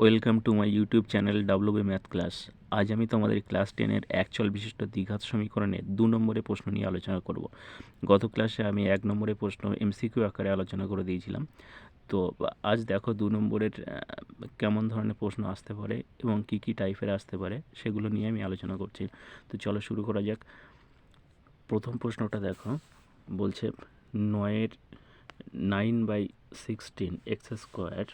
Welcome to my YouTube channel WB math class. আজ আমি তোমাদের ক্লাস 10-এর অ্যাকচুয়াল বিশিষ্ট দ্বিঘাত সমীকরণে 2 নম্বরের প্রশ্ন নিয়ে আলোচনা করব। গত ক্লাসে আমি 1 নম্বরের প্রশ্ন এমসিকিউ আকারে আলোচনা করে দিয়েছিলাম। তো আজ দেখো 2 নম্বরের কেমন ধরনের প্রশ্ন আসতে পারে এবং কী কী টাইপের আসতে পারে সেগুলো নিয়ে আমি আলোচনা করছি। তো চলো শুরু করা যাক। প্রথম প্রশ্নটা দেখো, বলছে 9/16 x square,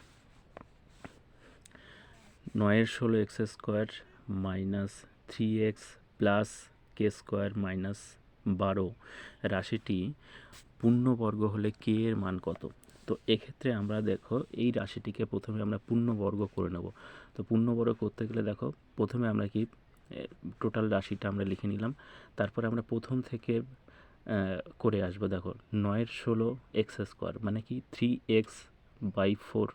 9/16 x square minus 3x plus k square minus 12 রাশিটি পূর্ণবর্গ হলে কে এর মান কত? তো এক্ষেত্রে আমরা দেখো এই রাশিটিকে প্রথমে আমরা পূর্ণবর্গ করে নেব। তো পূর্ণবর্গ করতে গেলে দেখো প্রথমে আমরা কি টোটাল রাশিটা আমরা লিখে নিলাম, তারপরে আমরা প্রথম থেকে করে আসবো। দেখো 9/16 এক্স স্কোয়ার মানে কি 3x/4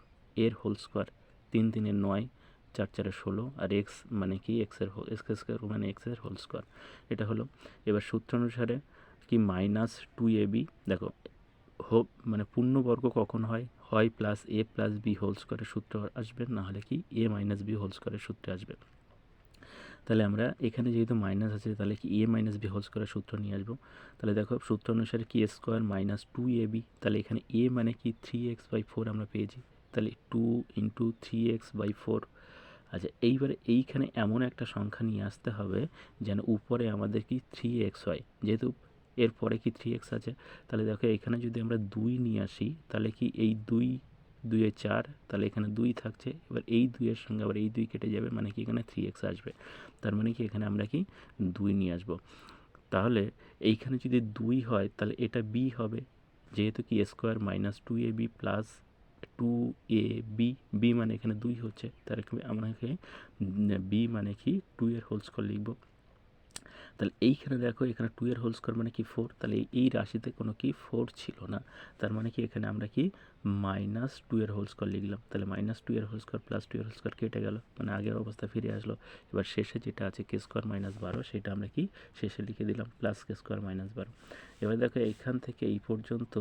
এর হোল স্কোয়ার, 3 3 9, 4 4 16, আর এক্স মানে কি এক্স স্কোয়ার মানে এক্সের হোল স্কোয়ার, এটা হলো। এবার সূত্র অনুসারে কি -2ab, দেখো মানে পূর্ণবর্গ কখন হয়, হয় প্লাস এ প্লাস বি হোল স্কোয়ারের সূত্র আসবে, না হলে কি এ মাইনাস বি হোল স্কোয়ারের সূত্রে আসবে। তাহলে আমরা এখানে যেহেতু মাইনাস আছে তাহলে কি এ মাইনাস বি হোল স্কোয়ারের সূত্র নিয়ে আসবো। তাহলে দেখো সূত্র অনুসারে কি স্কোয়ার -2ab, তাহলে এখানে এ মানে কি 3x/4 আমরা পেয়েছি, তাহলে 2 × 3x/4। আচ্ছা, এইবারে এইখানে এমন একটা সংখ্যা নিয়ে আসতে হবে যেন উপরে আমাদের কি 3x হয়, যেহেতু এরপরে কি 3x আছে। তাহলে দেখো এখানে যদি আমরা 2 নিয়ে আসি তাহলে কি এই 2 2 4, তাহলে এখানে 2 থাকছে। এবার এই 2 এর সঙ্গে আবার এই 2 কেটে যাবে, মানে কি এখানে 3x আসবে। তার মানে কি এখানে আমরা কি 2 নিয়ে আসবো। তাহলে এইখানে যদি 2 হয় তাহলে এটা b হবে, যেহেতু কি square -2ab plus 2ab, b মানে এখানে 2 হচ্ছে, তাহলে আমরা b মানে কি 2 এর হোল স্কোয়ার লিখবো। তাহলে এইখানে দেখো এখানে 2 এর হোল স্কোয়ার মানে কি 4, তাহলে এই রাশিতে কোনো কি 4 ছিল না, তার মানে কি এখানে আমরা কি -2 এর হোল স্কোয়ার লিখলাম। তাহলে -2 এর হোল স্কোয়ার প্লাস 2 এর হোল স্কোয়ার কেটে গেল, মানে আগের অবস্থা ফিরে আসলো। এবার শেষে যেটা আছে কে স্কোয়ার -12, সেটা আমরা কি শেষে লিখে দিলাম প্লাস কে স্কোয়ার -12। এবার দেখো এইখান থেকে এই পর্যন্ত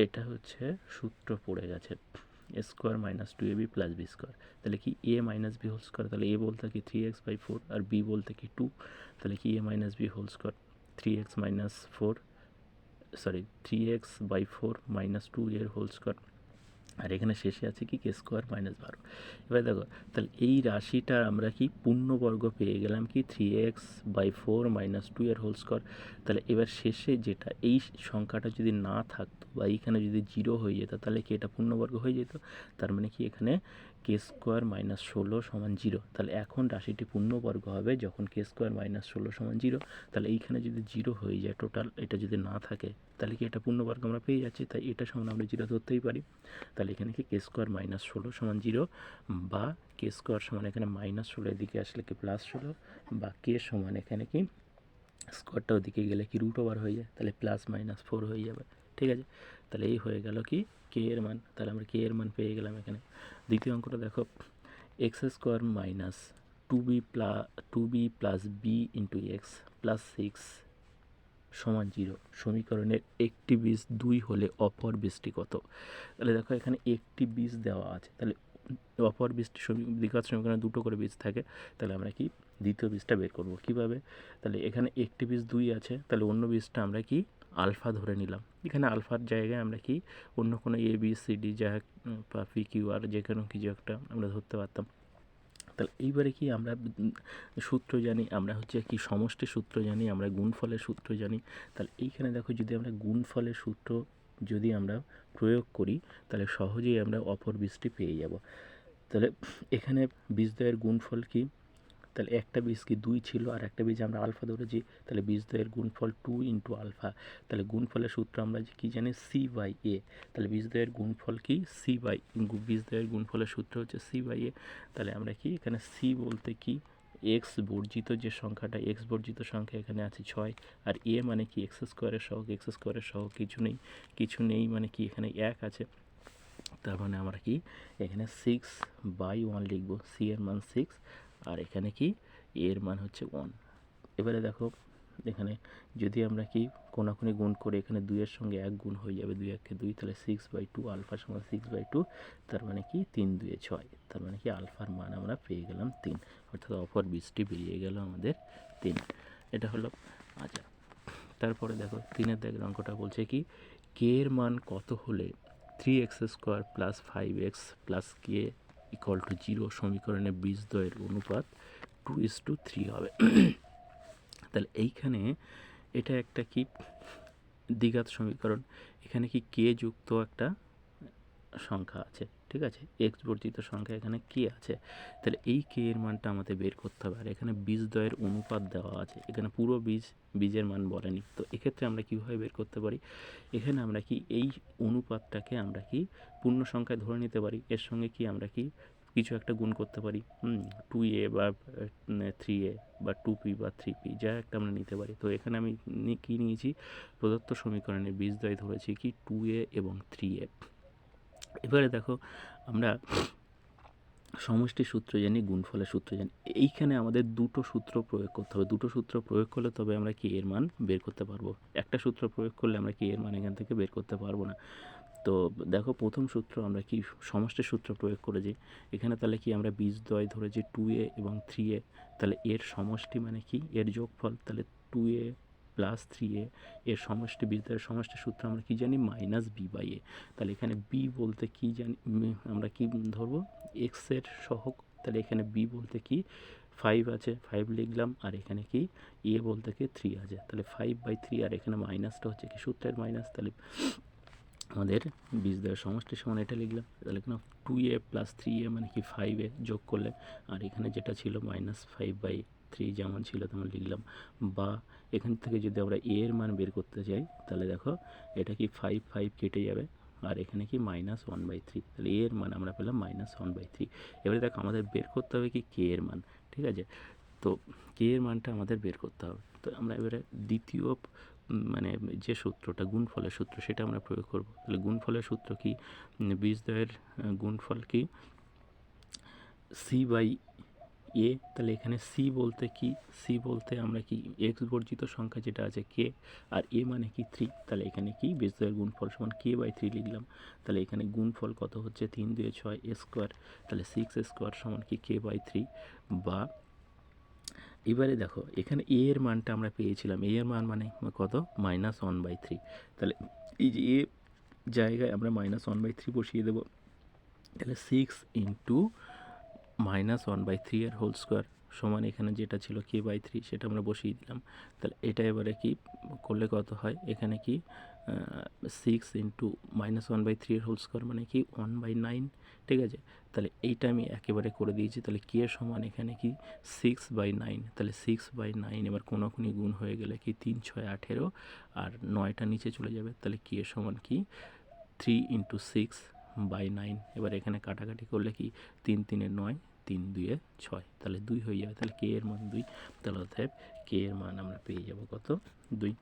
এটা হচ্ছে সূত্র পড়ে গেছে, square -2ab plus B square. তাহলে কি এ মাইনাস বি হোল স্কোয়ার, তাহলে এ বলতে কি 3x/4 আর বি বলতে কি 2, তাহলে কি এ minus B whole square 3x/4 -2 এর হোল স্কোয়ার, আর এখানে শেষে আছে কি কে স্কোয়ার -12। এবার দেখো তাহলে এই রাশিটা আমরা কি পূর্ণবর্গ পেয়ে গেলাম কি 3x/4 -2 এর হোল স্কোয়ার। তাহলে এবার শেষে যেটা এই সংখ্যাটা যদি না থাকতো বা এইখানে যদি 0 হয়ে যেত তাহলে কি এটা পূর্ণবর্গ হয়ে যেত। তার মানে কি এখানে কে স্কোয়ার -16 = 0। তাহলে এখন রাশিটি পূর্ণবর্গ হবে যখন কে স্কোয়ার -16 = 0। তাহলে এইখানে যদি 0 হয়ে যায় টোটাল, এটা যদি না থাকে তাহলে কি এটা পূর্ণবর্গ আমরা পেয়ে যাচ্ছি, তাই এটা সমান আমরা 0 ধরতেই পারি। তাহলে এখানে কি কে স্কোয়ার -16 = 0, বা কে স্কোয়ার সমান এখানে -16 এদিকে আসলে কি +16, বা কে সমান এখানে কি স্কোয়ারটা ওদিকে গেলে কি √ওভার হয়ে যায়, তাহলে +-4 হয়ে যাবে। ঠিক আছে, তাহলে এই হয়ে গেল কি কে এর মান। তাহলে আমরা কে এর মান পেয়ে গেলাম এখানে। দ্বিতীয় অঙ্কটা দেখো, x² -2b plus B into X plus 6 = 0 সমীকরণের একটি বীজ 2 হলে অপর বীজটি কত? তাহলে দেখো এখানে একটি বীজ দেওয়া আছে, তাহলে অপর বীজটি দ্বিঘাত সমীকরণে দুটো করে বীজ থাকে, তাহলে আমরা কি দ্বিতীয় বীজটা বের করব কিভাবে। তাহলে এখানে একটি বীজ 2 আছে, তাহলে অন্য বীজটা আমরা কি আলফা ধরে নিলাম। এখানে আলফার জায়গায় আমরা কি অন্য কোনো এ বি সি ডি যা বা পি কিউ আর যে কোনো কিছু একটা আমরা ধরতে পারতাম। তাহলে এইবারে কি আমরা সূত্র জানি, আমরা হচ্ছে কি সমষ্টি সূত্র জানি, আমরা গুণফলের সূত্র জানি। তাহলে এইখানে দেখো যদি আমরা গুণফলের সূত্র যদি আমরা প্রয়োগ করি তাহলে সহজেই আমরা অপর বীজটি পেয়ে যাব। তাহলে এখানে বীজদ্বয়ের গুণফল কি, তাহলে একটা বীজ কি 2 ছিল আর একটা বীজ আমরা আলফা ধরেছি, তাহলে বীজদ্বয়ের গুণফল 2 × আলফা। তাহলে গুণফলের সূত্র আমরা কি জানি c/a, তাহলে বীজদ্বয়ের গুণফল কি বীজদ্বয়ের গুণফলের সূত্র হচ্ছে c/a। তাহলে আমরা কি এখানে c বলতে কি এক্স বর্জিত যে সংখ্যাটা, এক্স বর্জিত সংখ্যা এখানে আছে 6, আর এ মানে কি এক্স স্কোয়ারের সহগ কিছু নেই মানে কি এখানে 1 আছে। তার মানে আমরা কি এখানে 6/1 লিখব, সি এর মান 6 আর এখানে কি এর মান হচ্ছে 1। এবারে দেখো এখানে যদি আমরা কি কোনাকুনি গুণ করে এখানে 2 এর সঙ্গে 1 গুণ হয়ে যাবে, 2 1 2, তাহলে 6/2 আলফা সমান 6/2, তার মানে কি 3 2 6, তার মানে কি আলফার মান আমরা পেয়ে গেলাম 3, অর্থাৎ অপর বীজটি বেরিয়ে গেল আমাদের 3। এটা হলো। আচ্ছা, তারপরে দেখো 3-এর দাগের অঙ্কটা বলছে কি কে এর মান কত হলে 3x² plus 5x plus K equal to 0 সমীকরণের বীজদ্বয়ের অনুপাত 2:3 হবে। তাহলে এইখানে এটা একটা কি দ্বিঘাত সমীকরণ, এখানে কি কে যুক্ত একটা সংখ্যা আছে, ঠিক আছে, এক্স বর্জিত সংখ্যা এখানে কে আছে, তাহলে এই কে এর মানটা আমাদের বের করতে হবে। আর এখানে বীজদ্বয়ের অনুপাত দেওয়া আছে, এখানে পুরো বীজের মান বলেনি। তো এক্ষেত্রে আমরা কীভাবে বের করতে পারি, এখানে আমরা কি এই অনুপাতটাকে আমরা কি পূর্ণ সংখ্যায় ধরে নিতে পারি, এর সঙ্গে কি আমরা কি কিছু একটা গুণ করতে পারি, 2a বা 3a বা 2p বা 3p যা একটা আমরা নিতে পারি। তো এখানে আমি কি নিয়েছি, প্রদত্ত সমীকরণের বীজদ্বয় ধরেছি কি 2a এবং 3a। এবারে দেখো আমরা সমষ্টি সূত্র জানি, গুণফলের সূত্র জানি, এইখানে আমাদের দুটো সূত্র প্রয়োগ করতে হবে। দুটো সূত্র প্রয়োগ করলে তবে আমরা কে এর মান বের করতে পারবো, একটা সূত্র প্রয়োগ করলে আমরা কে এর মান এখান থেকে বের করতে পারবো না। তো দেখো প্রথম সূত্র আমরা কি সমষ্টির সূত্র প্রয়োগ করেছি, এখানে তাহলে কি আমরা বীজদ্বয় ধরেছি 2a এবং 3a, তাহলে এর সমষ্টি মানে কি এর যোগফল, তাহলে 2a প্লাস 3a এর সমষ্টি, বীজদ্বয়ের সমষ্টি সূত্র আমরা কি জানি মাইনাস b/a। তাহলে এখানে b বলতে কি জানি, আমরা কি ধরবো এক্সের সহগ, তাহলে এখানে b বলতে কি 5 আছে, 5 লিখলাম, আর এখানে কি a বলতে কি 3 আছে, তাহলে 5/3, আর এখানে মাইনাসটা হচ্ছে কি সূত্রের মাইনাস, তাহলে আমাদের বীজদ্বয়ের সমষ্টি সমান এটা লিখলাম। তাহলে এখানে 2a প্লাস 3a মানে কি 5a যোগ করলে, আর এখানে যেটা ছিল মাইনাস 5/3 যেমন ছিল তেমন লিখলাম। বা এখান থেকে যদি আমরা a এর মান বের করতে চাই, তাহলে দেখো এটা কি 5 কেটে যাবে, আর এখানে কি -1/3, তাহলে a এর মান আমরা পেলাম -1/3। এবারে দেখো আমাদের বের করতে হবে কি কে এর মান, ঠিক আছে, তো কে এর মানটা আমাদের বের করতে হবে। তো আমরা এবারে দ্বিতীয় মানে যে সূত্রটা গুণফলের সূত্র সেটা আমরা প্রয়োগ করব। তাহলে গুণফলের সূত্র কি, বীজদ্বয়ের গুণফল কি c/a, তাহলে এখানে c বলতে কি, c বলতে আমরা কি এক্স বর্জিত সংখ্যা যেটা আছে কে, আর a মানে কি 3, তাহলে এখানে কি বীজদ্বয়ের গুণফল সমান k/3 লিখলাম। তাহলে এখানে গুণফল কত হচ্ছে 3 2 6 a², তাহলে 6a² সমান কি k/3। বা এবারে দেখো এখানে a এর মানটা আমরা পেয়েছিলাম, a এর মান মানে কত -1/3, তাহলে এই যে a জায়গায় আমরা -1/3 বসিয়ে দেবো, তাহলে 6 ইন্টু -1/3 এর হোল স্কোয়ার সমান এখানে যেটা ছিল k/3 সেটা আমরা বসিয়ে দিলাম। তাহলে এটা এবারে কি করলে কত হয়, এখানে কি 6 ইন্টু -1/3 এর হোল স্কোয়ার মানে কি 1/9, ঠিক আছে, তাহলে এইটা আমি একেবারে করে দিয়েছি। তাহলে কে সমান এখানে কি 6/9, তাহলে 6/9 এবার কোনাকুনি গুণ হয়ে গেলে কি 3 6 18, আর 9টা নিচে চলে যাবে, তাহলে কে সমান কি 3 ইন্টু 6/9। এবার এখানে কাটাকাটি করলে কি 3 3 9, 3 2 6, তাহলে 2 হয়ে যাবে, তাহলে কে এর মান 2, তাহলে অতএব কে এর মান আমরা পেয়ে যাব কত 2।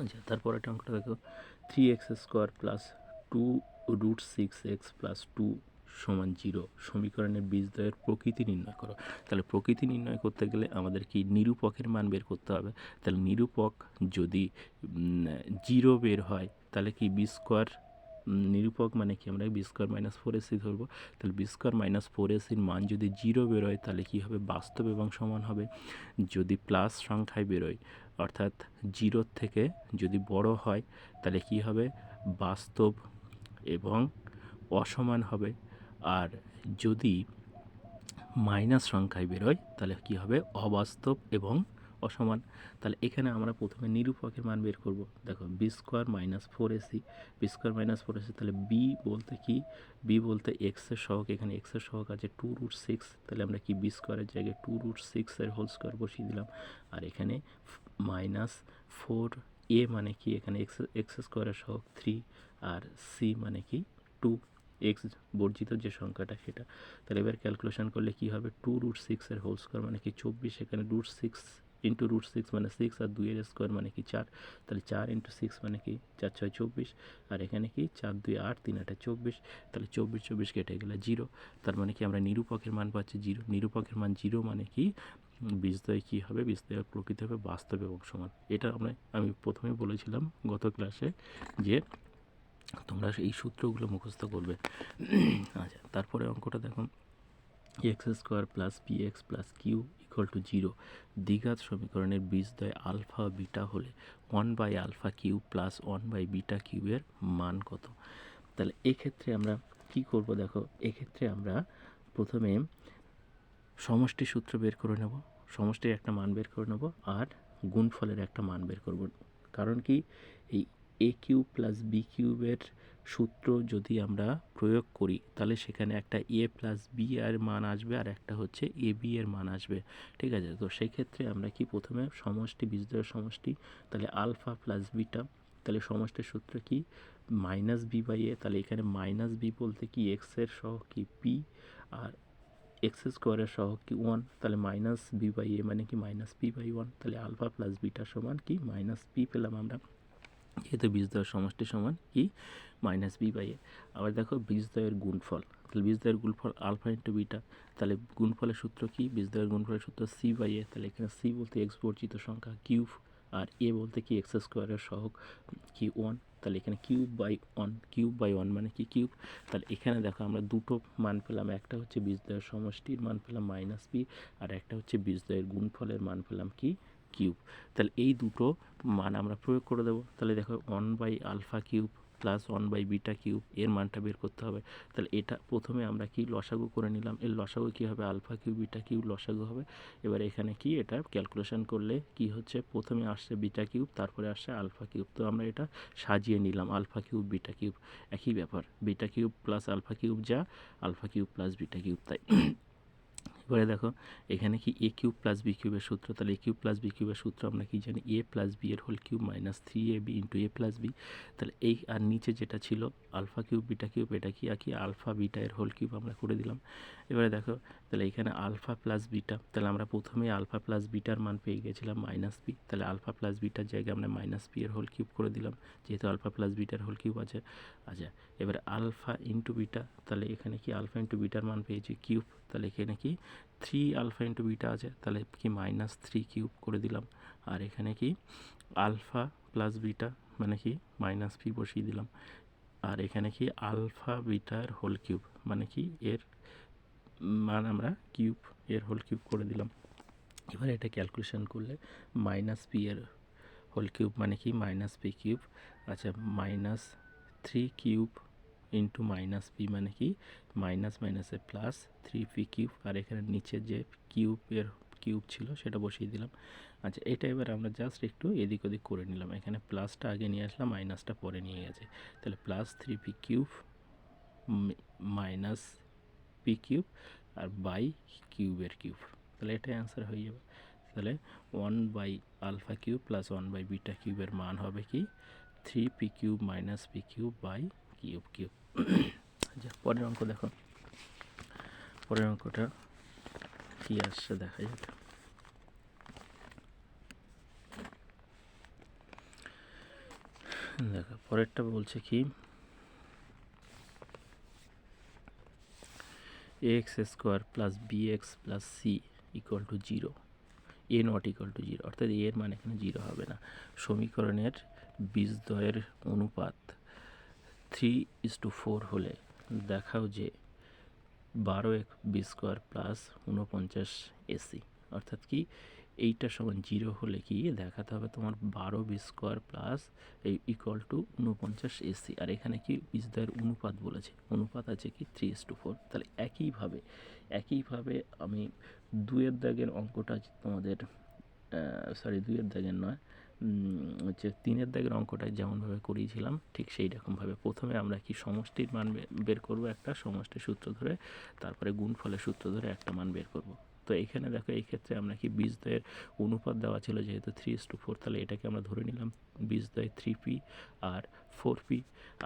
আচ্ছা, তারপর একটা অঙ্কটা দেখো 3x² প্লাস 2√6x প্লাস 2 সমান 0 সমীকরণের বীজদ্বয়ের প্রকৃতি নির্ণয় করো। তাহলে প্রকৃতি নির্ণয় করতে গেলে আমাদের কি নিরূপকের মান বের করতে হবে। তাহলে নিরূপক যদি 0 বের হয় তাহলে কি b² নিরূপক মানে কি আমরা b² - 4ac ধরবো। তাহলে b² - 4ac-র মান যদি 0 বেরোয় তাহলে কি হবে বাস্তব এবং সমান হবে। যদি প্লাস সংখ্যায় বেরোয় অর্থাৎ 0 থেকে যদি বড় হয় তাহলে কি হবে বাস্তব এবং অসমান হবে। আর যদি মাইনাস সংখ্যায় বেরোয় তাহলে কি হবে অবাস্তব এবং অসমান। তাহলে এখানে আমরা প্রথমে নিরূপকের মান বের করব। দেখো b² - 4ac, b² - 4ac, তাহলে b বলতে কি, b বলতে এক্সের সহগ, এখানে এক্সের সহগ আছে 2√6, তাহলে আমরা কি b² জায়গায় 2√6 এর হোল স্কোয়ার বসিয়ে দিলাম। আর এখানে -4a মানে কি এখানে এক্স স্কোয়ারের সহগ 3, আর c মানে কি 2, এক্স বর্জিত যে সংখ্যাটা সেটা। তাহলে এবার ক্যালকুলেশন করলে কি হবে 2√6 এর হোল স্কোয়ার মানে কি 24, এখানে √6 ইন্টু √6 মানে 6, আর 2 এর স্কোয়ার মানে কি 4, তাহলে 4 ইন্টু 6 মানে কি 4 6 24, আর এখানে কি 4 2 8 3 8 24, তাহলে 24 কেটে গেলে 0, তার মানে কি আমরা নিরূপকের মান পাচ্ছি 0। নিরূপকের মান 0 মানে কি বীজদ্বয় কী হবে, বীজদ্বয়ের প্রকৃতি হবে বাস্তব এবং সমান। এটা আমি প্রথমেই বলেছিলাম গত ক্লাসে যে তোমরা এই সূত্রগুলো মুখস্থ করবে। আচ্ছা, তারপরে অঙ্কটা দেখো, X square plus P X plus Q equal to 0 দ্বিঘাত সমীকরণের বীজদ্বয় আলফা বিটা হলে 1/আলফা কিউব প্লাস 1/বিটা কিউবের মান কত? তাহলে এক্ষেত্রে আমরা কি করব দেখো, এক্ষেত্রে আমরা প্রথমে সমষ্টি সূত্র বের করে নেব, সমষ্টির একটা মান বের করে নেব আর গুণফলের একটা মান বের করব। কারণ কি, এই এ কিউব প্লাস বি কিউবের সূত্র যদি আমরা প্রয়োগ করি তাহলে সেখানে একটা এ প্লাস বি এর মান আসবে আর একটা হচ্ছে এ বি এর মান আসবে, ঠিক আছে? তো সেই ক্ষেত্রে আমরা কি প্রথমে সমষ্টি, বীজদ্বয়ের সমষ্টি, তাহলে আলফা প্লাস বিটা, তাহলে সমষ্টির সূত্র কি মাইনাস বি বাই এ, তাহলে এখানে মাইনাস বি বলতে কি এক্সের সহগ কি পি আর এক্স স্কোয়ারের সহগ কি 1, তাহলে মাইনাস বি বাই এ মানে কি মাইনাস পি বাই 1, তাহলে আলফা প্লাস বিটা সমান কি মাইনাস পি পেলাম আমরা, যেহেতু বীজদ্বয়ের সমষ্টি সমান কি মাইনাস বি বাই এ। আবার দেখো বীজদ্বয়ের গুণফল, তাহলে বীজদ্বয়ের গুণফল আলফা ইন্টু বিটা, তাহলে গুণফলের সূত্র কি, বীজদ্বয়ের গুণফলের সূত্র সি বাই এ, তাহলে এখানে সি বলতে এক্স বর্জিত সংখ্যা কিউব আর এ বলতে কি এক্স স্কোয়ারের সহগ কি 1, তাহলে এখানে কিউব বাই 1 মানে কি কিউব। তাহলে এখানে দেখো আমরা দুটো মান পেলাম, একটা হচ্ছে বীজদ্বয়ের সমষ্টির মান পেলাম মাইনাস বি আর একটা হচ্ছে বীজদ্বয়ের গুণফলের মান পেলাম কি কিউব। তাহলে এই দুটো মান আমরা প্রয়োগ করে দেবো। তাহলে দেখো 1/আলফা কিউব প্লাস 1/বিটা কিউব এর মানটা বের করতে হবে। তাহলে এটা প্রথমে আমরা কি লসাগু করে নিলাম, এর লসাগু কী হবে আলফা কিউব বিটা কিউব লসাগু হবে। এবার এখানে কি এটা ক্যালকুলেশন করলে কি হচ্ছে, প্রথমে আসছে বিটা কিউব তারপরে আসছে আলফা কিউব, তো আমরা এটা সাজিয়ে নিলাম আলফা কিউব বিটা কিউব, একই ব্যাপার, beta cube plus alpha cube যা alpha cube plus beta cube তাই। এবারে দেখো এখানে কি এ কিউব প্লাস বি কিউবের সূত্র, তাহলে এ কিউব প্লাস বি কিউবের সূত্র আমরা কি জানি, এ প্লাস বি এর whole cube minus 3ab into a plus b. তাহলে এই আর নিচে যেটা ছিল আলফা কিউব বিটা কিউব, এটা কি আলফা বিটা এর হোল কিউব আমরা করে দিলাম। এবারে দেখো তাহলে এখানে আলফা প্লাস বিটা, তাহলে আমরা প্রথমে আলফা প্লাস বিটার মান পেয়ে গেছিলাম মাইনাস বি, তাহলে আলফা প্লাস বিটার জায়গায় আমরা মাইনাস বি এর হোল কিউব করে দিলাম যেহেতু আলফা প্লাস বিটার হোল কিউব আছে। আচ্ছা, এবার আলফা ইন্টু বিটা, তাহলে এখানে কি আলফা ইন্টু বিটার মান পেয়েছি কিউব, তাহলে এখানে কি 3 আলফা ইন্টু বিটা আছে, তাহলে কি মাইনাস 3 কিউব করে দিলাম। আর এখানে কি আলফা প্লাস বিটা মানে কি মাইনাস পি বসিয়ে দিলাম। আর এখানে কি আলফা বিটার হোল কিউব মানে কি এর মান আমরা কিউব এর হোল কিউব করে দিলাম। এবার এটা ক্যালকুলেশন করলে মাইনাস পি এর হোল কিউব মানে কি মাইনাস পি কিউব। আচ্ছা, minus 3 cube into minus P মানে কি মাইনাস মাইনাসে প্লাস 3p কিউব, আর এখানে নিচে যে কিউবের কিউব ছিল সেটা বসিয়ে দিলাম। আচ্ছা, এটা এবার আমরা জাস্ট একটু এদিক ওদিক করে নিলাম, এখানে প্লাসটা আগে নিয়ে আসলাম মাইনাসটা পরে নিয়ে গেছে, তাহলে plus 3p cube minus P cube আর বাই কিউবের কিউব, তাহলে এটাই অ্যান্সার হয়ে যাবে। তাহলে 1/আলফা কিউব প্লাস 1/বিটা কিউবের মান হবে কি 3p cube minus P cube by cube cube. আচ্ছা, পরের অঙ্ক দেখো, পরের অঙ্কটা কি আসছে দেখা যাক। দেখো পরেরটা বলছে কি X square plus B x plus C equal to 0, A not equal to 0, অর্থাৎ এর মান এখানে 0 হবে না। সমীকরণের বীজদ্বয়ের অনুপাত 3:4 হলে দেখাও যে 12 বি স্কোয়ার প্লাস 49 এসি, অর্থাৎ কি এইটা সমান 0 হলে কি দেখাতে হবে তোমার 12 বি স্কোয়ার প্লাস এই ইকুয়াল টু 49 এসি, আর এখানে কি বীজদ্বয়ের অনুপাত বলেছে, অনুপাত আছে কি 3:4। তাহলে একইভাবে আমি 2-এর দাগের অঙ্কটা তোমাদের দুইয়ের দাগের নয়, হচ্ছে 3-এর দাগের অঙ্কটা যেমনভাবে করিয়েছিলাম ঠিক সেই রকমভাবে প্রথমে আমরা কি সমষ্টির মান বের করব, একটা সমষ্টির সূত্র ধরে, তারপরে গুণফলের সূত্র ধরে একটা মান বের করব। তো এখানে দেখো এই ক্ষেত্রে আমরা কি বীজদ্বয়ের অনুপাত দেওয়া ছিল যেহেতু 3:4, তাহলে এটাকে আমরা ধরে নিলাম বীজদ্বয় 3p আর 4p।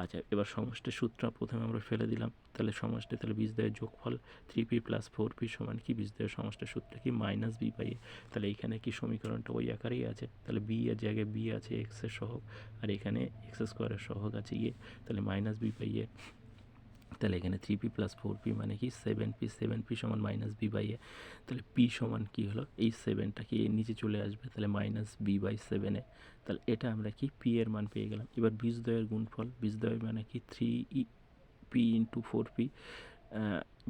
আচ্ছা, এবার সমষ্টির সূত্র প্রথমে আমরা ফেলে দিলাম, তাহলে সমষ্টি, তাহলে বীজদ্বয়ের যোগফল 3p প্লাস 4p সমান কি বীজদ্বয়ের সমষ্টির সূত্র কি মাইনাস বি বাই এ, তাহলে এইখানে কি সমীকরণটা ওই আকারেই আছে, তাহলে বি এর জায়গায় বি আছে এক্সের সহগ আর এখানে এক্স স্কোয়ারের সহগ আছে ইয়ে, তাহলে মাইনাস বি বাই এ তাহলে এখানে 3p প্লাস 4p মানে কি 7p, 7p সমান মাইনাস বি বাই এ। তাহলে পি সমান কি হলো, এই 7টা কি এর নিচে চলে আসবে, তাহলে মাইনাস বি বাই 7 এ। তাহলে এটা আমরা কি পি এর মান পেয়ে গেলাম। এবার বীজদ্বয়ের গুণফল, বীজদ্বয় মানে কি 3p ইন্টু 4p,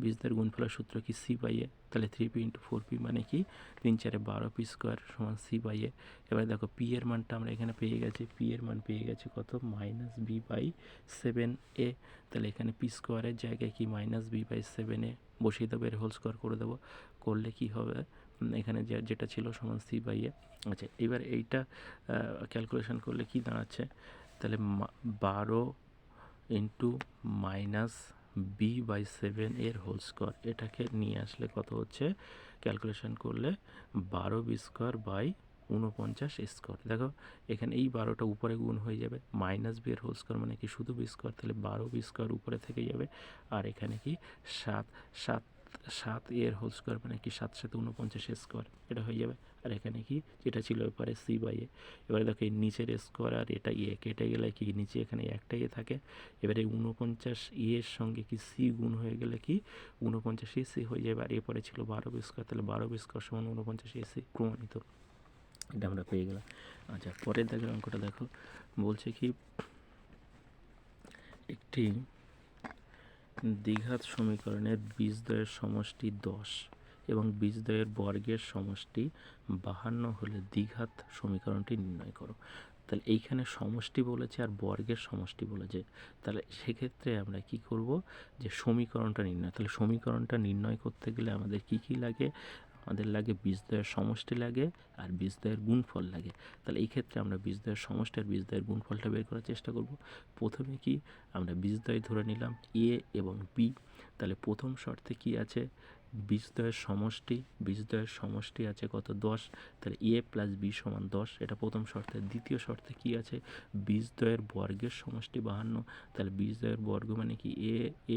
বীজদ্বয়ের গুণফলের সূত্র কি সি বাই এ। তাহলে 3p ইন্টু 4p মানে কি 3 4 12p স্কোয়ার সমান সি বাই এ। এবার দেখো পি এর মানটা আমরা এখানে পেয়ে গেছি, পি এর মান পেয়ে গেছি কত, মাইনাস বি বাই 7a। তাহলে এখানে পি স্কোয়ারের জায়গায় কি মাইনাস বি বাই 7a বসিয়ে দেবো, এর হোল স্কোয়ার করে দেবো, করলে কি হবে, এখানে যেটা ছিল সমান সি বাই এ। আচ্ছা, এবার এইটা ক্যালকুলেশন করলে কি দাঁড়াচ্ছে, তাহলে 12 ইন্টু মাইনাস বি বাই 7 এর হোল স্কোয়ার, এটাকে নিয়ে আসলে কত হচ্ছে, ক্যালকুলেশন করলে 12 বি স্কোয়ার বাই 49 স্কোয়ার। দেখো এখানে এই 12টা উপরে গুণ হয়ে যাবে, মাইনাস বি এর হোল স্কোয়ার মানে কি শুধু বি স্কোয়ার, তাহলে 12 বি স্কোয়ার উপরে থেকে যাবে। আর এখানে কি 7 7 7 এর হোল স্কোয়ার মানে কি 7 7 49 স্কোয়ার, এটা হয়ে যাবে। আর এখানে কি যেটা ছিল এবারে সি বাই এ। এবারে দেখো এই নিচের স্কোয়ার আর এটা ইয়ে কেটে গেলে কি নিচে এখানে একটা ইয়ে থাকে। এবারে 49 এর সঙ্গে কি সি গুণ হয়ে গেলে কি 49 সি হয়ে যাবে। আর এরপরে ছিল 12 বি স্কোয়ার, তাহলে 12 বি স্কোয়ার সমান 49 সি, প্রমাণিত। এটা আমরা পেয়ে গেলাম। আচ্ছা, পরের দেখো অঙ্কটা দেখো, বলছে কি একটি দ্বিঘাত সমীকরণের বীজদ্বয়ের সমষ্টি 10 এবং বীজদ্বয়ের বর্গের সমষ্টি 52 হলে দ্বিঘাত সমীকরণটি নির্ণয় করো। তাহলে এইখানে সমষ্টি বলেছে আর বর্গের সমষ্টি বলেছে, তাহলে সেক্ষেত্রে আমরা কি করব, যে সমীকরণটা নির্ণয়। তাহলে সমীকরণটা নির্ণয় করতে গেলে আমাদের কি কি লাগে, আমাদের লাগে বীজদ্বয়ের সমষ্টি লাগে আর বীজদ্বয়ের গুণফল লাগে। তাহলে এই ক্ষেত্রে আমরা বীজদ্বয়ের সমষ্টি আর বীজদ্বয়ের গুণফলটা বের করার চেষ্টা করব। প্রথমে কি আমরা বীজদ্বয় ধরে নিলাম এ এবং বি। তাহলে প্রথম শর্তে কি আছে, বীজদ্বয়ের সমষ্টি, বীজদ্বয়ের সমষ্টি আছে কত 10, তাহলে এ প্লাস বি সমান 10, এটা প্রথম শর্তে। দ্বিতীয় শর্তে কি আছে, বীজদ্বয়ের বর্গের সমষ্টি 52, তাহলে বীজদ্বয়ের বর্গ মানে কি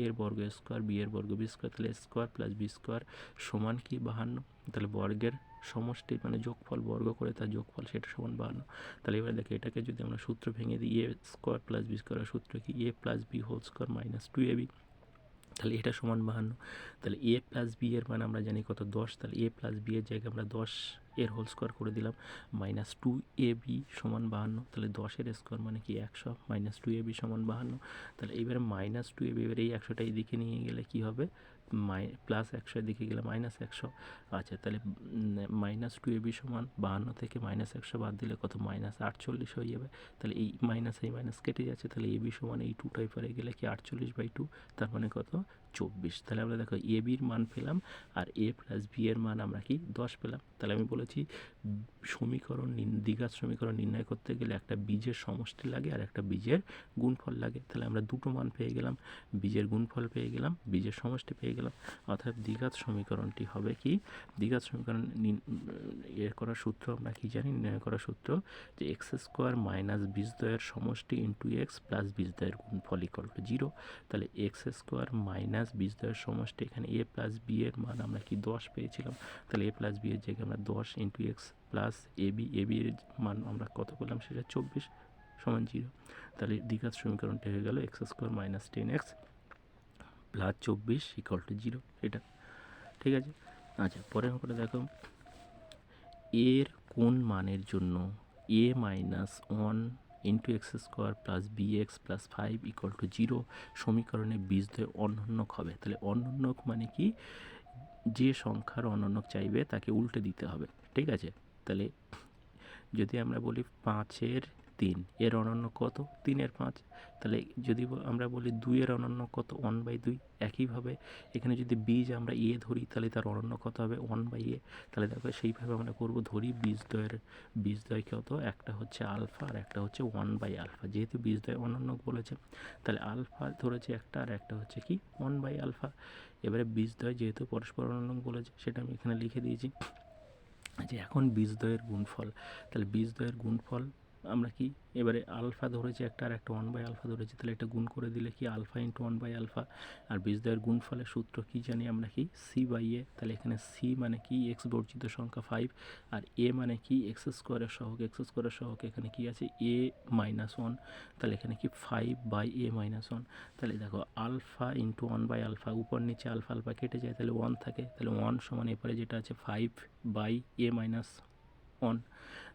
এর বর্গ স্কোয়ার, বি এর বর্গ বি স্কোয়ার, তাহলে স্কোয়ার প্লাস বি স্কোয়ার সমান কি 52। তাহলে বর্গের সমষ্টি মানে যোগফল, বর্গ করে তার যোগফল, সেটা সমান 52। তাহলে এবার দেখো এটাকে যদি আমরা সূত্র ভেঙে দিই, এ স্কোয়ার প্লাস বি স্কোয়ারের সূত্র কি a plus b whole square minus 2ab, তাহলে এটা সমান 52। তাহলে এ প্লাস বি এর মান আমরা জানি কত 10, তাহলে এ প্লাস বি এর জায়গায় আমরা 10 এর হোল স্কোয়ার করে দিলাম, মাইনাস 2ab সমান 52। তাহলে 10 এর স্কোয়ার মানে কি 100, মাইনাস 2ab সমান 52। তাহলে এবারে মাইনাস 2ab, এবারে এই 100টা এইদিকে নিয়ে গেলে কি হবে, প্লাস 100 দিকে গেলে মাইনাস 100। আচ্ছা, তাহলে মাইনাস 2ab সমান 52 থেকে মাইনাস 100 বাদ দিলে কত, মাইনাস 48 হয়ে যাবে। তাহলে এই মাইনাস কেটে যাচ্ছে, তাহলে এবি সমান এই 2টাই পরে গেলে কি 48/2, তার মানে কত 24। তাহলে আমরা দেখো এ বির মান পেলাম আর এ প্লাস বি এর মান আমরা কি 10 পেলাম। তাহলে আমি বলেছি দ্বিঘাত সমীকরণ নির্ণয় করতে গেলে একটা বীজের সমষ্টি লাগে আর একটা বীজের গুণফল লাগে। তাহলে আমরা দুটো মান পেয়ে গেলাম, বীজের গুণফল পেয়ে গেলাম, বীজের সমষ্টি পেয়ে গেলাম। অর্থাৎ দ্বিঘাত সমীকরণটি হবে কি, দ্বিঘাত সমীকরণ এর করার সূত্র আমরা কি জানি, নির্ণয় করার সূত্র যে এক্স স্কোয়ার মাইনাস বীজদ্বয়ের সমষ্টি ইন্টু এক্স প্লাস বীজদ্বয়ের গুণফল ইকুয়াল টু 0। তাহলে এক্স স্কোয়ার মাইনাস বীজদ্বয়ের সমষ্টি, এখানে এ প্লাস বি এর মান আমরা কি 10 পেয়েছিলাম, তাহলে এ প্লাস বি এর জায়গায় আমরা 10 into X plus A B এর মান আমরা কত পেলাম, সেটা 24 সমান 0। তাহলে দ্বিঘাত সমীকরণটি হয়ে গেল x square minus 10x plus 24 equal to 0, এটা ঠিক আছে। আচ্ছা, পরের অঙ্কটা দেখো, এর কোন মানের জন্য a minus 1 into x square plus B x plus 5 equal to 0 সমীকরণে বীজদ্বয় অনন্যক হবে। তাহলে অনন্যক মানে কি, যে সংখ্যার অনন্যক চাইবে তাকে উল্টে দিতে হবে, ঠিক আছে। তাহলে যদি আমরা বলি 5-এর 3 এর অনন্য কত, 3-এর 5। তাহলে যদি আমরা বলি 2-এর অনন্য কত, 1/2। একইভাবে এখানে যদি বীজ আমরা এ ধরি, তাহলে তার অনন্য কত হবে 1/a। তাহলে দেখো সেইভাবে আমরা করব, ধরি বীজদ্বয় কত, একটা হচ্ছে আলফা আর একটা হচ্ছে 1/α, যেহেতু বীজদ্বয় অনন্যক বলেছে তাহলে আলফা ধরেছে একটা আর একটা হচ্ছে কি 1/α। এবারে বীজদ্বয় যেহেতু পরস্পর অনন্যক বলেছে সেটা আমি এখানে লিখে দিয়েছি। যে এখন বীজদ্বয়ের গুণফল, তাহলে বীজদ্বয়ের গুণফল আমরা কি এবারে আলফা ধরেছি একটা আর একটা 1/α ধরেছি, তাহলে এটা গুণ করে দিলে কি আলফা ইন্টু 1/α। আর বীজদ্বয়ের গুণফলের সূত্র কি জানি আমরা কি c/a। তাহলে এখানে c মানে কি এক্স বর্জিত সংখ্যা 5, আর a মানে কি এক্স স্কোয়ারের সহগ। এক্স স্কোয়ারের সহগ এখানে কি আছে a-1, তাহলে এখানে কি 5/a-1। তাহলে দেখো আলফা ইন্টু 1/α, উপর নিচে আলফা আলফা কেটে যায়, তাহলে 1 থাকে, তাহলে 1 সমান এরপরে যেটা আছে 5/a-1।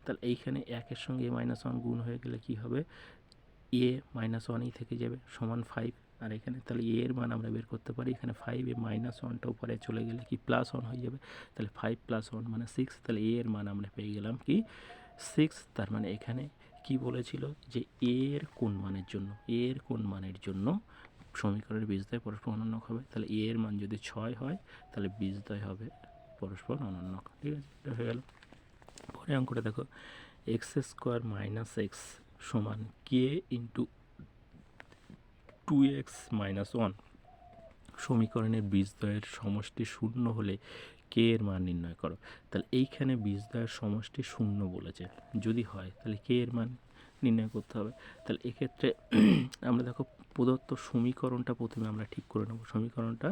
তাহলে এইখানে 1-এর সঙ্গে a-1 গুণ হয়ে গেলে কি হবে, a-1ই থেকে যাবে সমান 5। আর এখানে তাহলে a এর মান আমরা বের করতে পারি, এখানে 5/-1টা উপরে চলে গেলে কি +1 হয়ে যাবে, তাহলে 5 + 1 মানে 6। তাহলে a এর মান আমরা পেয়ে গেলাম কি 6। তার মানে এখানে কি বলেছিল যে a এর কোন মানের জন্য, a এর কোন মানের জন্য সমীকরণের বীজদ্বয় পরস্পর অনন্যক হবে। তাহলে a এর মান যদি 6 হয় তাহলে বীজদ্বয় হবে পরস্পর অনন্যক। ঠিক আছে, এটা হয়ে গেল। পরে অঙ্কটা দেখো, x² - x সমান k ইন্টু 2x - 1 সমীকরণের বীজদ্বয়ের সমষ্টি শূন্য হলে কে এর মান নির্ণয় করো। তাহলে এইখানে বীজদ্বয়ের সমষ্টি শূন্য বলেছে, যদি হয় তাহলে কে এর মান নির্ণয় করতে হবে। তাহলে এক্ষেত্রে আমরা দেখো প্রদত্ত সমীকরণটা প্রথমে আমরা ঠিক করে নেব। সমীকরণটা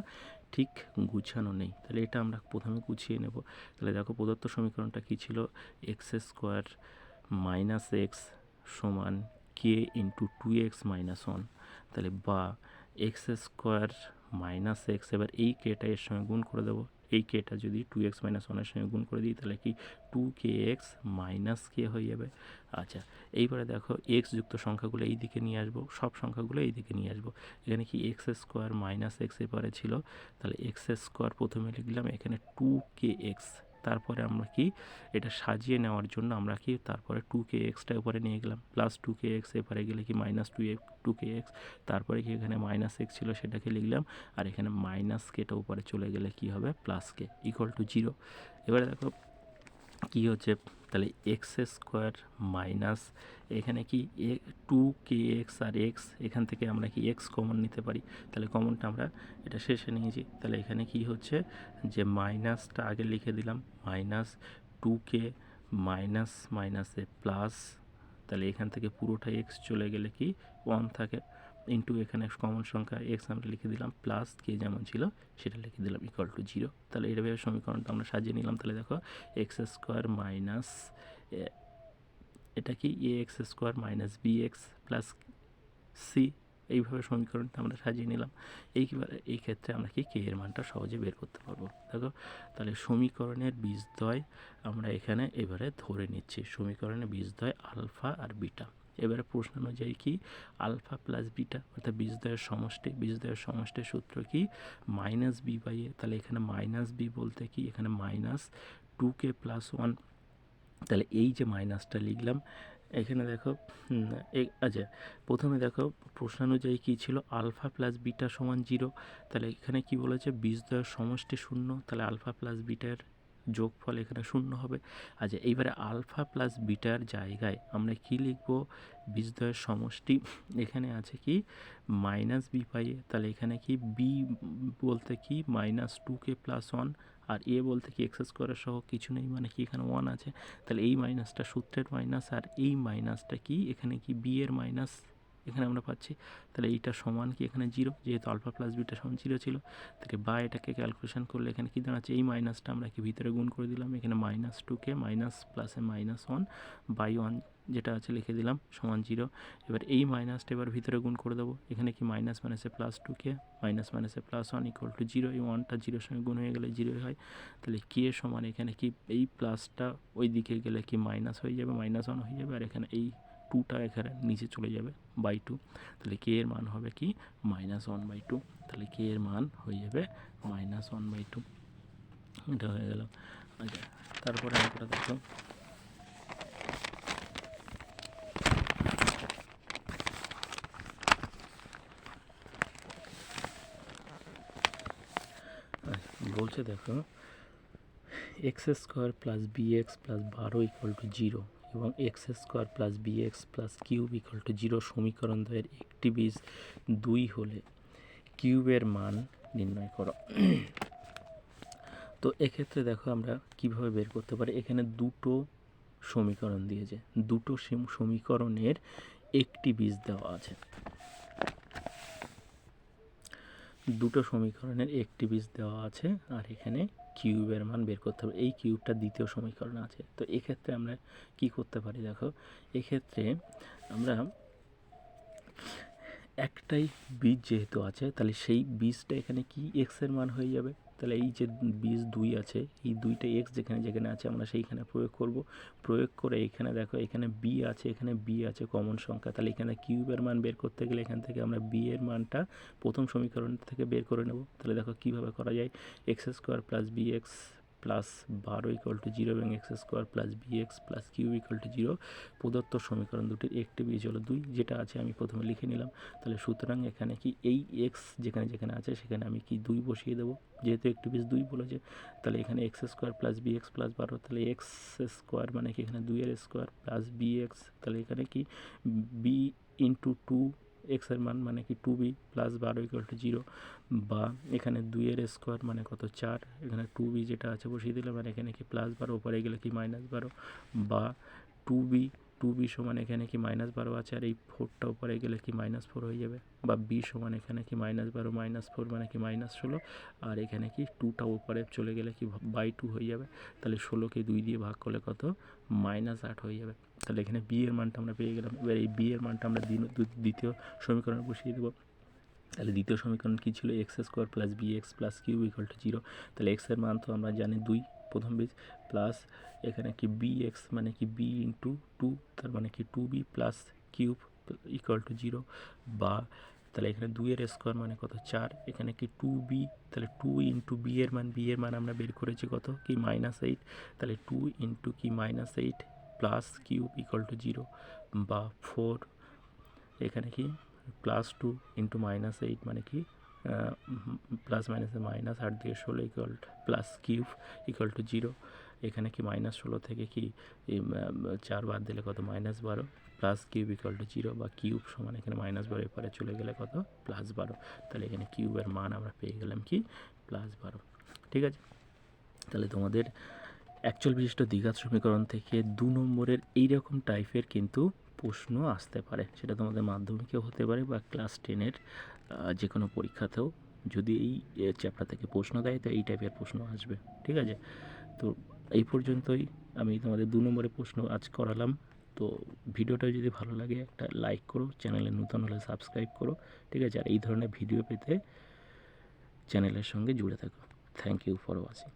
ঠিক গুছানো নেই, তাহলে এটা আমরা প্রথমে গুছিয়ে নেব। তাহলে দেখো প্রদত্ত সমীকরণটা কী ছিল, x² - x সমান k ইন্টু 2x - 1। তাহলে বা x² - x, এবার এই কেটা এর সঙ্গে গুণ করে দেবো। এই কেটা যদি 2x - 1-এর সঙ্গে গুণ করে দিই তাহলে কি 2kx - k হয়ে যাবে। আচ্ছা, এইবারে দেখো x যুক্ত সংখ্যাগুলো এই দিকে নিয়ে আসবো, সব সংখ্যাগুলো এই দিকে নিয়ে আসবো। এখানে কি x² - x এবারে ছিল, তাহলে x² প্রথমে লিখলাম, এখানে 2kx, তারপরে আমরা কি এটা সাজিয়ে নেওয়ার জন্য আমরা কি তারপরে 2kxটা উপরে নিয়ে গেলাম, প্লাস 2kx এপারে গেলে কি -2kx, তারপরে কি এখানে -x ছিল সেটাকে লিখলাম, আর এখানে কেটা উপরে চলে গেলে কি হবে +k = 0। এবারে দেখো কি হচ্ছে, তাহলে x² মাইনাস এখানে কি 2kx আর x, এখান থেকে আমরা কি x কমন নিতে পারি, তাহলে কমনটা আমরা এটা শেষে নিয়েছি। তাহলে এখানে কি হচ্ছে যে মাইনাসটা আগে লিখে দিলাম, -2k মাইনাসে প্লাস, তাহলে এখান থেকে পুরোটা x চলে গেলে কি 1 থাকে, ইন্টু এখানে কমন সংখ্যা x আমরা লিখে দিলাম, প্লাস কে যেমন ছিল সেটা লিখে দিলাম = 0। তাহলে এইভাবে সমীকরণটা আমরা সাজিয়ে নিলাম। তাহলে দেখো x² মাইনাস এটা কি ax² - bx প্লাস c, এইভাবে সমীকরণটা আমরা সাজিয়ে নিলাম। এইবারে এই ক্ষেত্রে আমরা কি কে এর মানটা সহজে বের করতে পারবো। দেখো তাহলে সমীকরণের বীজদ্বয় আমরা এখানে এবারে ধরে নিচ্ছি, সমীকরণের বীজদ্বয় আলফা আর বিটা। এবারে প্রশ্ন অনুযায়ী কি আলফা প্লাস বিটা অর্থাৎ বীজদ্বয়ের সমষ্টি, বীজদ্বয়ের সমষ্টির সূত্র কি -b/a। তাহলে এখানে -b বলতে কি এখানে -2k + 1, তাহলে এই যে মাইনাসটা লিখলাম এখানে দেখো আচ্ছা প্রথমে দেখো প্রশ্নানুযায়ী কী ছিল আলফা প্লাস বিটা সমান 0। তাহলে এখানে কি বলেছে বীজদ্বয়ের সমষ্টি শূন্য, তাহলে আলফা প্লাস বিটার যোগফল এখানে শূন্য হবে। আচ্ছা এইবারে আলফা প্লাস বিটার জায়গায় আমরা কি লিখব, বীজদ্বয়ের সমষ্টি এখানে আছে কি -b/a, তাহলে এখানে কি বি বলতে কি -2k + 1, আর এ বলতে কি x² সহ কিছু নেই, মানে কি এখানে 1 আছে, তাহলে এই মাইনাসটা সূত্রের মাইনাস, আর এই মাইনাসটা কি এখানে কি বি এর মাইনাস এখানে আমরা পাচ্ছি। তাহলে এইটা সমান কি এখানে 0, যেহেতু আলফা প্লাস বিটা সমান 0 ছিল। তাহলে বা এটাকে ক্যালকুলেশন করলে এখানে কি দাঁড়াচ্ছে, এই মাইনাসটা আমরা কি ভিতরে গুণ করে দিলাম, এখানে -2k মাইনাস প্লাসে -1/1 যেটা আছে লিখে দিলাম সমান 0। এবার এই মাইনাসটা এবার ভিতরে গুণ করে দেবো, এখানে কি মাইনাস মাইনাসে +2k মাইনাসে +1 = 0, এই 1টা 0-এর সঙ্গে গুণ হয়ে গেলে 0 হয়। তাহলে কে সমান এখানে কি এই প্লাসটা ওই দিকে গেলে কি মাইনাস হয়ে যাবে, -1 হয়ে যাবে, আর এখানে এই 2টা এখানে নিচে চলে যাবে /2। তাহলে কে এর মান হবে কি -1/2। তাহলে কে এর মান হয়ে যাবে -1/2, এটা হয়ে গেল। আচ্ছা তারপরে আমরা দেখো বলছে দেখো x² + bx + 12 = 0 এবং x² + bx + কিউব = 0 সমীকরণ দ্বয়ের একটি বীজ 2 হলে কিউবের মান নির্ণয় করো। তো এক্ষেত্রে দেখো আমরা কিভাবে বের করতে পারি, এখানে দুটো সমীকরণ দিয়েছে, দুটো সমীকরণের একটি বীজ দেওয়া আছে, দুটো সমীকরণের একটি বীজ দেওয়া আছে, আর এখানে কিউবের মান বের করতে হবে। এই কিউবটা দ্বিতীয় সমীকরণ আছে। তো এক্ষেত্রে আমরা কি করতে পারি, দেখো এক্ষেত্রে আমরা একটাই বীজ যেহেতু আছে, তাহলে সেই বীজটা এখানে কি এক্সের মান হয়ে যাবে। তাহলে এই যে বীজ 2 আছে, এই 2টা এক্স যেখানে যেখানে আছে আমরা সেইখানে প্রয়োগ করব। প্রয়োগ করে এখানে দেখো এখানে বি আছে, এখানে বি আছে কমন সংখ্যা, তাহলে এখানে কিউবের মান বের করতে গেলে এখান থেকে আমরা বি এর মানটা প্রথম সমীকরণ থেকে বের করে নেব। তাহলে দেখো কীভাবে করা যায়, X square plus B x plus 12 equal to 0 এবং X square plus B x plus Q equal to 0। প্রদত্ত সমীকরণ দুটির একটি বীজ হলো 2, যেটা আছে আমি প্রথমে লিখে নিলাম। তাহলে সুতরাং এখানে কি এই এক্স যেখানে যেখানে আছে সেখানে আমি কি 2 বসিয়ে দেবো, যেহেতু একটি বীজ 2 বলেছে। তাহলে এখানে X square plus B x plus 12, তাহলে এক্স স্কোয়ার মানে কি এখানে 2 এর স্কোয়ার প্লাস বি এক্স, তাহলে এখানে কি বি ইন্টু 2 এক্সের মান মানে কি 2b প্লাস 12 ইকুয়াল টু 0, বা এখানে 2 এর স্কোয়ার মানে কত 4, এখানে 2b যেটা আছে বসিয়ে দিলাম, আর এখানে কি প্লাস 12 উপরে গেলে কি মাইনাস 12, বা 2b সমান এখানে কি -12 আছে, আর এই 4টা উপরে গেলে কি -4 হয়ে যাবে, বা b সমান এখানে কি -12 -4 মানে কি -16, আর এখানে কি 2টা উপরে চলে গেলে কি বাই 2 হয়ে যাবে। তাহলে 16কে 2 দিয়ে ভাগ করলে কত -8 হয়ে যাবে। তাহলে এখানে b এর মানটা আমরা পেয়ে গেলাম। এবার এই b এর মানটা আমরা দ্বিতীয় সমীকরণে বসিয়ে দেবো। তাহলে দ্বিতীয় সমীকরণ কী ছিল, X square plus B x plus Q equal to 0। তাহলে এক্সের মান তো আমরা জানি 2 প্রথম বীজ, প্লাস এখানে কি বি এক্স মানে কি বি ইন্টু 2, তার মানে কি 2b plus cube equal to 0, বা তাহলে এখানে 2 এর স্কোয়ার মানে কত 4, এখানে কি 2b, তাহলে 2 ইন্টু বি এর মান আমরা বের করেছি কত কি -8, তাহলে 2 ইন্টু কি -8 প্লাস কিউব ইকুয়াল টু 0, বা 4 এখানে কি প্লাস 2 ইন্টু -8 মানে কি প্লাস মাইনাসে মাইনাস, 8 দিয়ে 16 equal plus cube equal to 0, এখানে কি -16 থেকে কি 4 বাদ দিলে কত -12 প্লাস কিউব ইকুয়াল টু 0, বা কিউব সমান এখানে -12 এরপরে চলে গেলে কত +12। তাহলে এখানে কিউবের মান আমরা পেয়ে গেলাম কি +12। ঠিক আছে, তাহলে তোমাদের অ্যাকচুয়াল বিশিষ্ট দ্বিঘাত সমীকরণ থেকে 2 নম্বরের এইরকম টাইপের কিন্তু প্রশ্ন আসতে পারে, সেটা তোমাদের মাধ্যমিকেও হতে পারে বা ক্লাস 10-এর যে কোনো পরীক্ষাতেও যদি এই চ্যাপ্টার থেকে প্রশ্ন দেয় তো এই টাইপের প্রশ্ন আসবে। ঠিক আছে, তো এই পর্যন্তই আমি তোমাদের 2 নম্বরের প্রশ্ন আজ করালাম। তো ভিডিওটা যদি ভালো লাগে একটা লাইক করো, চ্যানেলে নতুন হলে সাবস্ক্রাইব করো। ঠিক আছে, আর এই ধরনের ভিডিও পেতে চ্যানেলের সঙ্গে জুড়ে থাকো। Thank you for watching.